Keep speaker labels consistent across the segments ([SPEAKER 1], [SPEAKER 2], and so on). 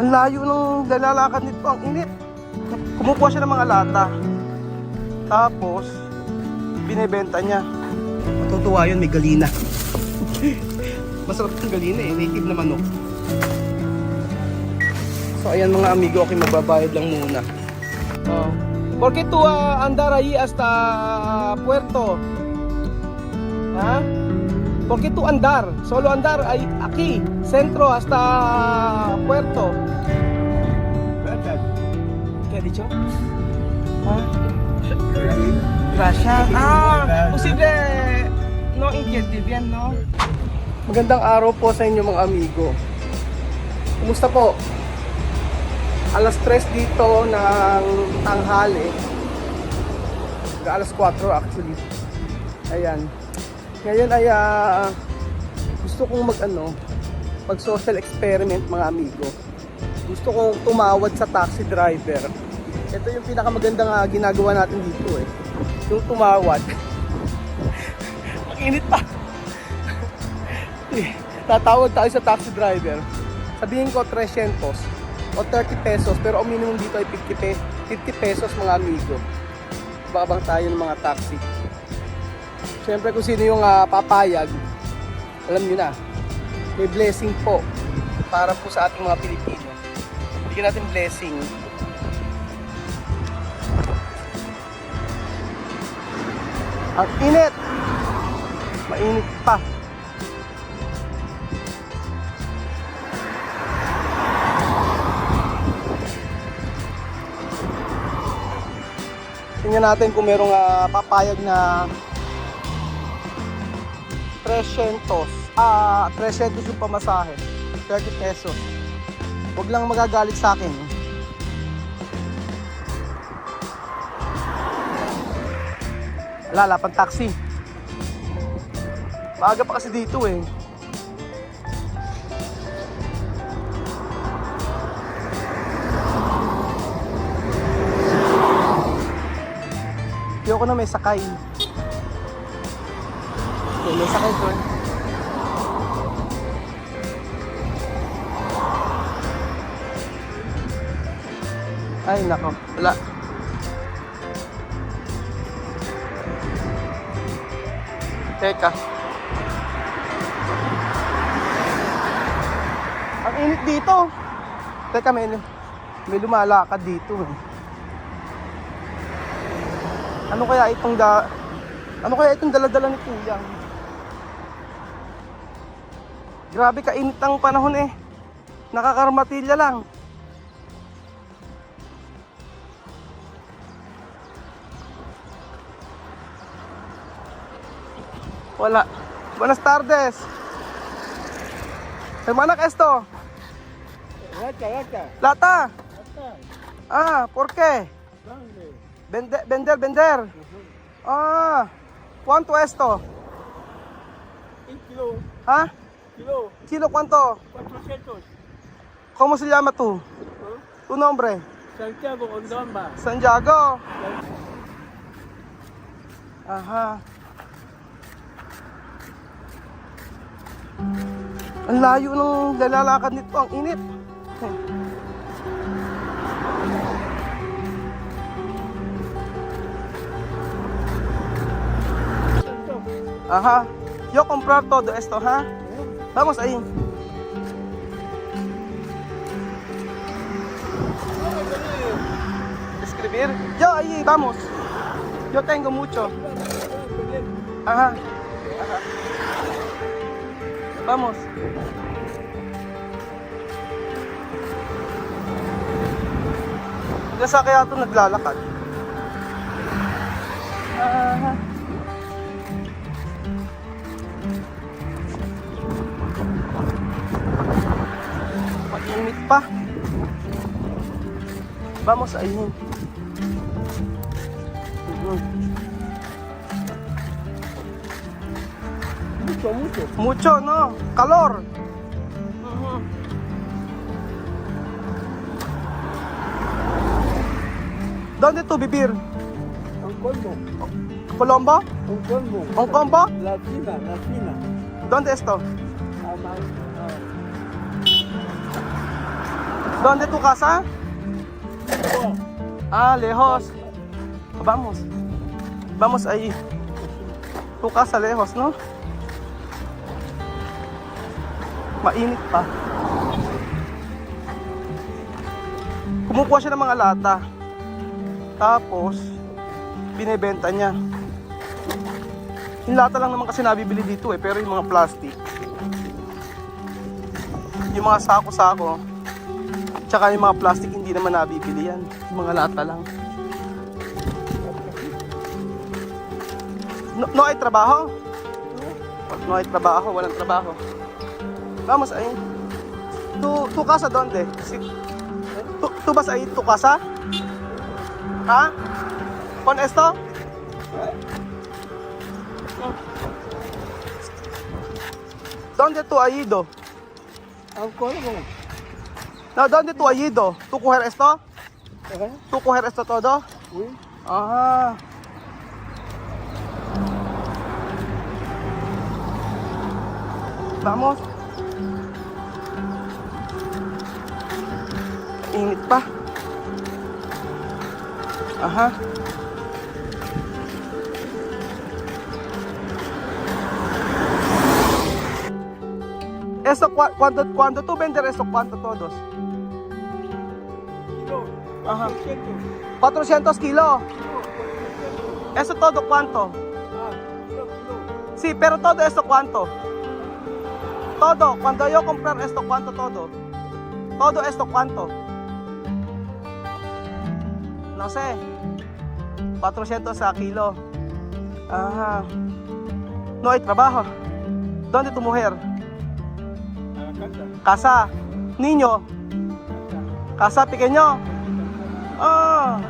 [SPEAKER 1] Ang layo ng lalakad nito, ang init. Kumukuha siya ng mga lata. Tapos, binebenta niya. Matutuwa yun, may galina. Masarap yung galina eh, native na manok. So ayan mga amigo, okay, magbabayad lang muna. Porque tú andar ahí hasta Puerto? ¿Ah? Porque tú andar, solo andar ahí, aquí, centro hasta Puerto. ¿Qué ha dicho? ¿Ah? Gracias. Posible no entiende bien, no? Magandang araw po sa inyo mga amigo. Kumusta po? Alas 3 dito ng tanghali. Alas 4 actually. Ayan. Ngayon ay gusto kong mag social experiment mga amigo. Gusto kong tumawad sa taxi driver. Ito yung pinakamagandang ginagawa natin dito eh. Yung tumawad. Ang init pa. Tatawag tayo sa taxi driver. Sabihin ko 300 o 30 pesos, pero ang minimum dito ay 50 pesos mga amigo. Babang tayo ng mga taxi. Siyempre kung sino yung papayag, alam nyo na, may blessing po para po sa ating mga Pilipino. Bigyan natin blessing. Ang init! Mainit pa. Tingnan natin kung merong papayag na 300 yung pamasahe, 30 pesos. Huwag lang magagalit sa akin. Wala pang taxi. Maaga pa kasi dito eh. Ayoko na may sakay. Okay, may sakay ko. Ay nako, wala. Teka. Ang init dito. Teka, may lumalakad dito eh. Ano kaya itong dala-dala ni Kuya? Grabe kainit ang panahon eh. Nakakarmatilya lang. Wala. Buenas tardes. Hermana, ¿qué es esto? Lata. ¿Por qué? Vender. ¿Cuánto esto?
[SPEAKER 2] Un kilo.
[SPEAKER 1] ¿Kilo cuánto?
[SPEAKER 2] 400.
[SPEAKER 1] ¿Cómo se llama tú? ¿Tu nombre?
[SPEAKER 2] Santiago Ondamba.
[SPEAKER 1] Santiago. Aha. Ang layo ng lalakad nito, ang init. Ajá, yo comprar todo esto, ¿ha? Vamos ahí. Escribir. Yo ahí, vamos. Yo tengo mucho. Ajá. Vamos. Nasa kaya ito naglalakad. Aha. Mainit pa. Vamos ayun. Mucho, no? Calor. ¿Dónde tú vivir?
[SPEAKER 2] Hong Kong.
[SPEAKER 1] ¿Colombo?
[SPEAKER 2] Hong Kong.
[SPEAKER 1] ¿Hong Kong?
[SPEAKER 2] La China.
[SPEAKER 1] ¿Dónde esto? ¿Dónde tu casa? Ah, lejos. Vamos. Vamos ahí. Tu casa lejos, no? Mainit pa. Kumukuha siya ng mga lata. Tapos, binebenta niya. Yung lata lang naman kasi nabibili dito eh, pero yung mga plastic. Yung mga sako-sako. Tsaka yung mga plastic hindi naman nabibili yan. Yung mga lata lang. No hay trabaho? No hay trabajo, walang trabaho. Vamos ahí. Tu casa donde? Tu vas ahí, tu casa? ¿Ah? ¿Con esto? ¿Dónde tú has ido?
[SPEAKER 2] Ang colmo.
[SPEAKER 1] No, ¿dónde tú has ido? ¿Tú coger esto? ¿Tú coger esto todo?
[SPEAKER 2] Oui.
[SPEAKER 1] Ah. Vamos. Init pa. Aha. Esto, cuando tú vender esto, ¿cuánto todos?
[SPEAKER 2] Kilo.
[SPEAKER 1] Ajá.
[SPEAKER 2] 400.
[SPEAKER 1] 400 kilo. ¿Eso todo cuánto?
[SPEAKER 2] Ah, kilo.
[SPEAKER 1] Sí, pero todo esto cuánto? Todo, cuando yo comprar esto, ¿cuánto todo? Todo esto, ¿cuánto? No sé. 400 a kilo. Ajá. No hay trabajo. ¿Dónde tu mujer?
[SPEAKER 2] Casa.
[SPEAKER 1] Casa. Niño. Casa pequeño. Ah.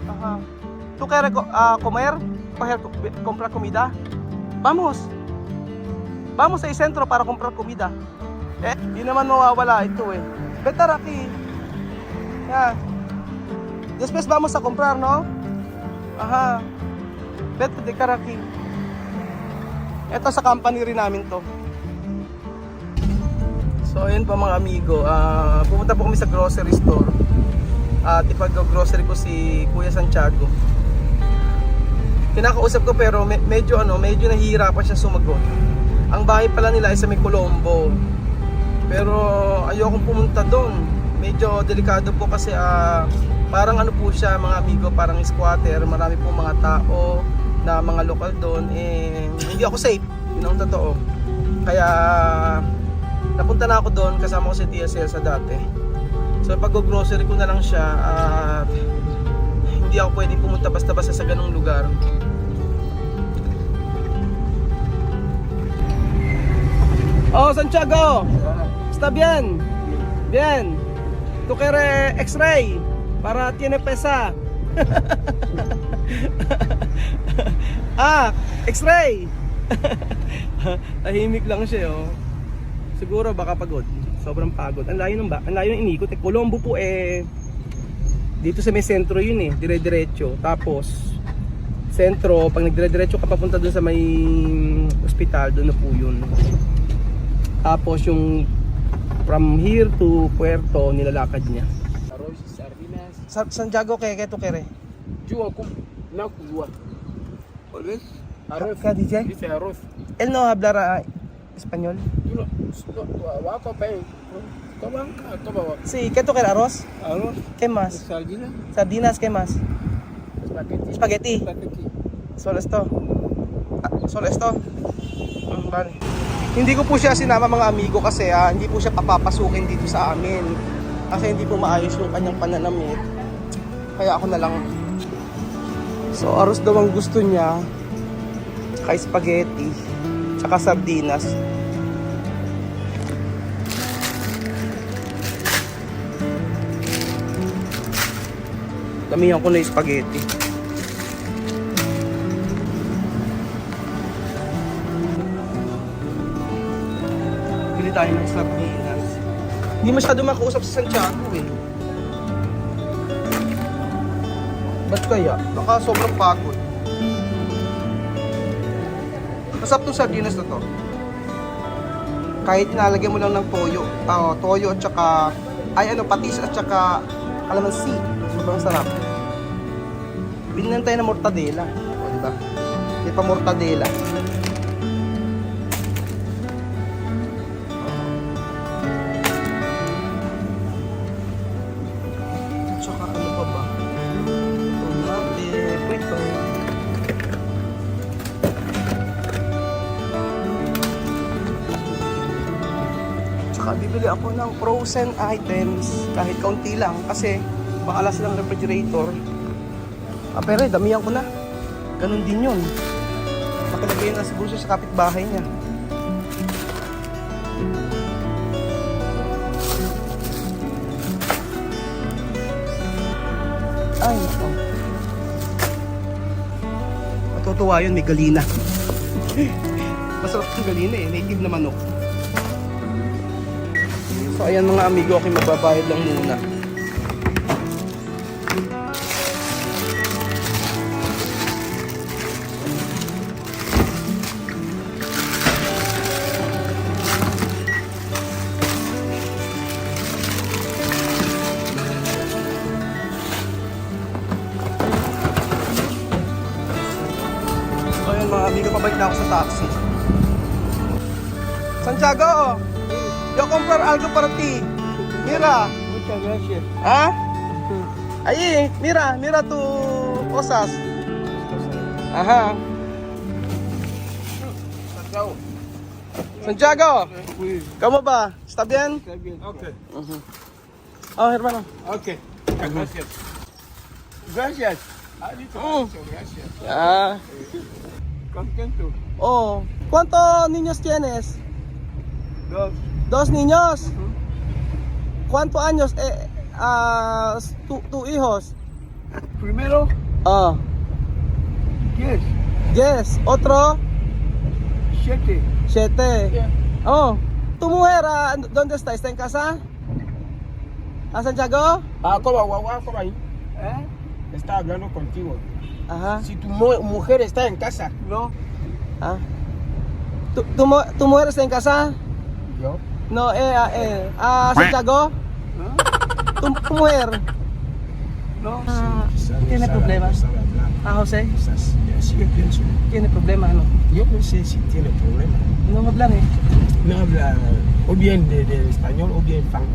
[SPEAKER 1] Ajá. ¿Tú quieres comer? ¿Comprar comida? Vamos. Vamos sa sentro para comprar comida. Di naman mawawala ito eh. Better aquí. Yan. Después vamos a comprar, no? Aha. Better de Karaki. Ito sa company rin namin to. So ayun po mga amigo. Pumunta po kami sa grocery store. At ipag-grocery ko si Kuya Santiago. Kinakausap ko pero medyo nahihirapan siya sumagot. Ang bahay pala nila ay sa may Colombo. Pero ayokong pumunta doon. Medyo delikado po kasi parang po siya mga amigo, parang squatter. Marami po mga tao na mga lokal doon. Hindi ako safe, yun ang totoo. Kaya napunta na ako doon, kasama ko si Tia Celsa dati. So pag-grocery ko na lang siya at hindi ako pwede pumunta basta-basta sa ganung lugar. Oh, Santiago, está bien. Bien. ¿Tú quieres X-ray? Para tiene pesa. X-ray. Tahimik lang siya, oh. Siguro baka pagod. Sobrang pagod. Ang layo ng inikot. Colombo po dito sa may sentro yun dire-diretso. Tapos sentro, pag nagdire-diretso ka papunta dun sa may ospital, doon na po yun. Tapos yung from here to Puerto, nilalakad niya.
[SPEAKER 2] Arroz, sardinas.
[SPEAKER 1] Santiago, kaya tu kere?
[SPEAKER 2] Jua kum. Nakujua. Always. Arroz.
[SPEAKER 1] Ka DJ?
[SPEAKER 2] Dice arroz.
[SPEAKER 1] Él no hablará español.
[SPEAKER 2] Yo wako pa eh. Toma.
[SPEAKER 1] Sí, ¿qué tu quieres? ¿Arroz?
[SPEAKER 2] Arroz.
[SPEAKER 1] ¿Qué más?
[SPEAKER 2] Sardinas.
[SPEAKER 1] Sardinas, ¿qué más?
[SPEAKER 2] Spaghetti.
[SPEAKER 1] Spaghetti.
[SPEAKER 2] Spaghetti.
[SPEAKER 1] Solo esto. Solo esto. Vale. Hindi ko po siya sinama mga amigo kasi hindi po siya papapasukin dito sa amin. Kasi hindi po maayos yung kanyang pananamit. Kaya ako na lang. So arroz daw ang gusto niya. Kay spaghetti. Tsaka sardinas. Damihan ko na yung spaghetti. Bili tayo ng sardinas. Hindi masyado makausap sa Santiago eh. Ba't kaya? Baka sobrang pagod. Masarap tong sardinas na to. Kahit nalagyan mo lang ng toyo. Toyo at saka, patis at saka kalamansi. Sobrang sarap. Binili tayo ng mortadela. O, diba? Hindi pa mortadela. At saka ano pa ba? Tomate, prito. Tsaka bibili ako ng frozen items kahit kaunti lang kasi baka lang refrigerator. Pero damihan ko na. Ganun din yun. Nakilagay na siguro siya sa kapitbahay niya. Ay, nako. Matutuwa yun, may galina. Masarap yung galina eh, native na manok. So ayan mga amigo, aking magbabayad lang muna. So ayan mga amigo, pabalik na ako sa taxi. Santiago! Yo comprar algo para ti. Mira.
[SPEAKER 2] Muchas gracias.
[SPEAKER 1] ¿Ah? Ahí, mira tu cosas. Ajá. Santiago,
[SPEAKER 2] Oui,
[SPEAKER 1] ¿cómo va? ¿Está bien?
[SPEAKER 2] está bien. Ok.
[SPEAKER 1] Oh, hermano.
[SPEAKER 2] Ok. Gracias. Gracias. Ah, listo. Gracias.
[SPEAKER 1] Ya.
[SPEAKER 2] Contento.
[SPEAKER 1] Oh, ¿cuántos niños tienes?
[SPEAKER 2] Dos.
[SPEAKER 1] Dos niños. ¿Cuántos años tu hijos?
[SPEAKER 2] Primero,
[SPEAKER 1] Ah,
[SPEAKER 2] 10,
[SPEAKER 1] 10. Otro,
[SPEAKER 2] 7.
[SPEAKER 1] 7.
[SPEAKER 2] Yeah.
[SPEAKER 1] Oh, ¿tu mujer dónde está? ¿Está en casa? ¿A Santiago?
[SPEAKER 2] Ah, ¿cómo ahí? Está hablando contigo.
[SPEAKER 1] Ajá.
[SPEAKER 2] Si tu mujer está en casa. No.
[SPEAKER 1] Ah. ¿Tu mujer está en casa?
[SPEAKER 2] Yo.
[SPEAKER 1] No, Santiago. ¿Tu mujer?
[SPEAKER 2] No.
[SPEAKER 1] ¿Tiene problemas? José,
[SPEAKER 2] Sí, yo pienso.
[SPEAKER 1] tiene problemas, ¿no?
[SPEAKER 2] Yo no sé si tiene problema.
[SPEAKER 1] No hablan, eh.
[SPEAKER 2] No habla o bien de español o bien fan.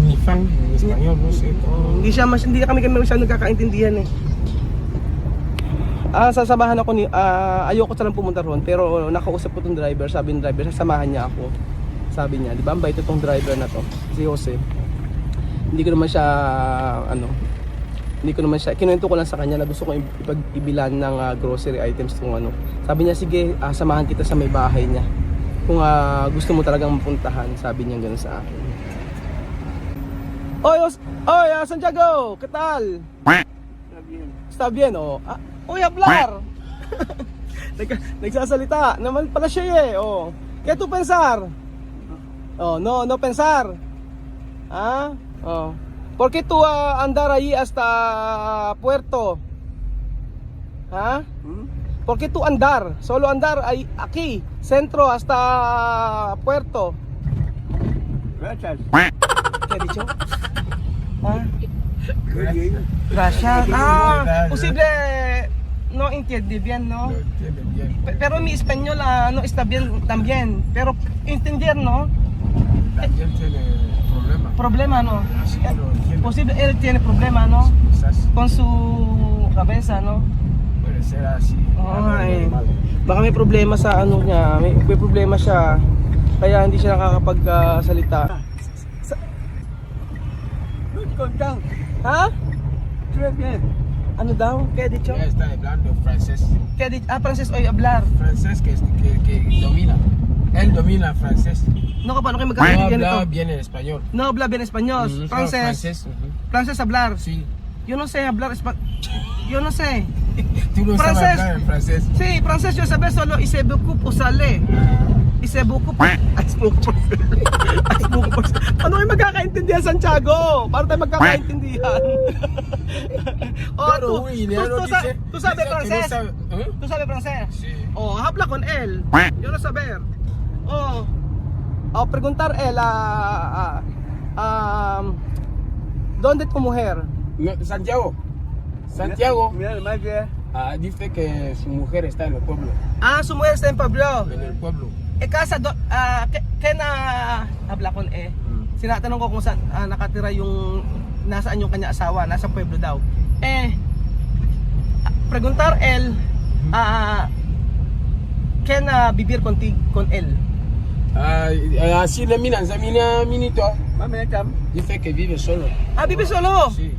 [SPEAKER 2] Ni fan ni español, no sé.
[SPEAKER 1] Hindi kami masyadong nagkakaintindihan, eh. Sasamahan ako ayoko lang pumunta roon, pero nakausap ko tong driver, sabi ng driver, sasamahan niya ako. Sabi niya, di ba, ang bait itong driver na to, si Jose. Hindi ko naman siya, kinuwento ko lang sa kanya na gusto ko ibilan ng grocery items kung ano. Sabi niya, sige, samahan kita sa may bahay niya. Kung gusto mo talagang mapuntahan, sabi niya gano'n sa akin. Oy, Santiago, ¿qué tal? Está bien, oh. Uy, hablar! Nagsasalita naman pala siya, eh, oh. ¿Qué tú pensar? Oh, no pensar. Ah? Oh. ¿Por qué tú andar ahí hasta Puerto? ¿Ah? ¿Por qué tú andar? Solo andar ahí, aquí, centro hasta Puerto.
[SPEAKER 2] Gracias.
[SPEAKER 1] ¿Qué ha dicho? ¿Ah? Gracias. Posible no entiende bien, ¿no?
[SPEAKER 2] Lo entiende bien.
[SPEAKER 1] Pero mi español no está bien también. Pero entender, ¿no?
[SPEAKER 2] También tiene problema.
[SPEAKER 1] Problema, ¿no?
[SPEAKER 2] Así que lo entiende.
[SPEAKER 1] Posible él tiene problema, ¿no?
[SPEAKER 2] Quizás
[SPEAKER 1] Con su cabeza, ¿no?
[SPEAKER 2] puede ser así.
[SPEAKER 1] Ay.
[SPEAKER 2] Normal.
[SPEAKER 1] Baka may problema sa ano niya, may problema siya. Kaya hindi siya nakakapagsalita.
[SPEAKER 2] Muy contento.
[SPEAKER 1] Ha?
[SPEAKER 2] Très bien.
[SPEAKER 1] Ano daw? Kaya dicho?
[SPEAKER 2] Ya está hablando francés.
[SPEAKER 1] Kaya dicho? Francés oy hablar.
[SPEAKER 2] Francés que domina. Él domina francés.
[SPEAKER 1] No, paano kayo
[SPEAKER 2] No
[SPEAKER 1] magkakaintindihan
[SPEAKER 2] habla
[SPEAKER 1] nito?
[SPEAKER 2] bien el español.
[SPEAKER 1] No habla bien español.
[SPEAKER 2] Solo
[SPEAKER 1] Francés.
[SPEAKER 2] Ujú.
[SPEAKER 1] Francés hablar.
[SPEAKER 2] Sí.
[SPEAKER 1] Yo no sé hablar español. Yo no sé.
[SPEAKER 2] Tú no sabes
[SPEAKER 1] Francés.
[SPEAKER 2] hablar en francés.
[SPEAKER 1] Sí, francés yo sabía solo y se beaucoup pour saler. Y se beaucoup pour... Ay, se beaucoup pour Ay, se beaucoup pour Paano kayo magkakaintindihan, Santiago? Paano tayo magkakaintindihan?
[SPEAKER 2] Pero uy, Leandro dice...
[SPEAKER 1] ¿Tú sabes
[SPEAKER 2] dice que no
[SPEAKER 1] francés?
[SPEAKER 2] sabe-
[SPEAKER 1] ¿Tú sabes francés?
[SPEAKER 2] Sí.
[SPEAKER 1] Oh, habla con él. Yo no saber. Oh. preguntar él, ¿dónde tu mujer?
[SPEAKER 2] No, Santiago. Santiago
[SPEAKER 3] Mira, más que
[SPEAKER 2] dice que su mujer está en el pueblo.
[SPEAKER 1] Su mujer está en Pueblo.
[SPEAKER 2] En el pueblo.
[SPEAKER 1] Casa, habla kon sinatanong ko kung saan nakatira yung, nasaan yung kanya asawa, nasa Pueblo daw. Preguntar él, can vivir con él?
[SPEAKER 2] Así le miran, se mira minito.
[SPEAKER 3] mami cam.
[SPEAKER 2] Dice que vive solo.
[SPEAKER 1] Vive solo?
[SPEAKER 2] Sí.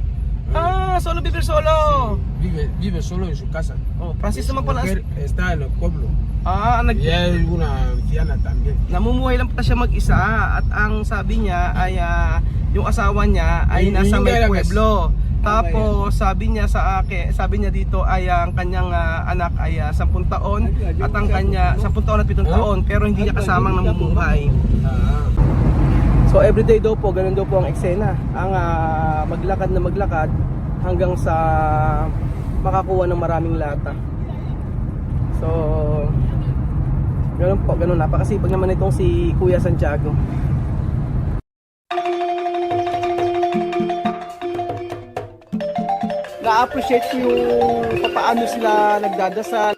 [SPEAKER 1] Solo vivir solo.
[SPEAKER 2] Vive solo en su casa.
[SPEAKER 1] Francis
[SPEAKER 2] Su
[SPEAKER 1] naman pala.
[SPEAKER 2] mujer está en el pueblo. Y es una anciana también.
[SPEAKER 1] Namumuhay lang pala siya mag-isa at ang sabi niya ay yung asawa niya ay nasa may pueblo. Tapos sabi niya sa akin, sabi niya dito ay ang kanyang anak ay 10 taon at ang kanya 10 taon at 7 taon pero hindi niya kasamang namumuhay. So everyday daw po, ganun daw po ang eksena. Ang maglakad na maglakad hanggang sa makakuha ng maraming lata. So ganun po, ganun. Napakasipag naman itong si Kuya Santiago. Na-appreciate ko yung paano sila nagdadasal,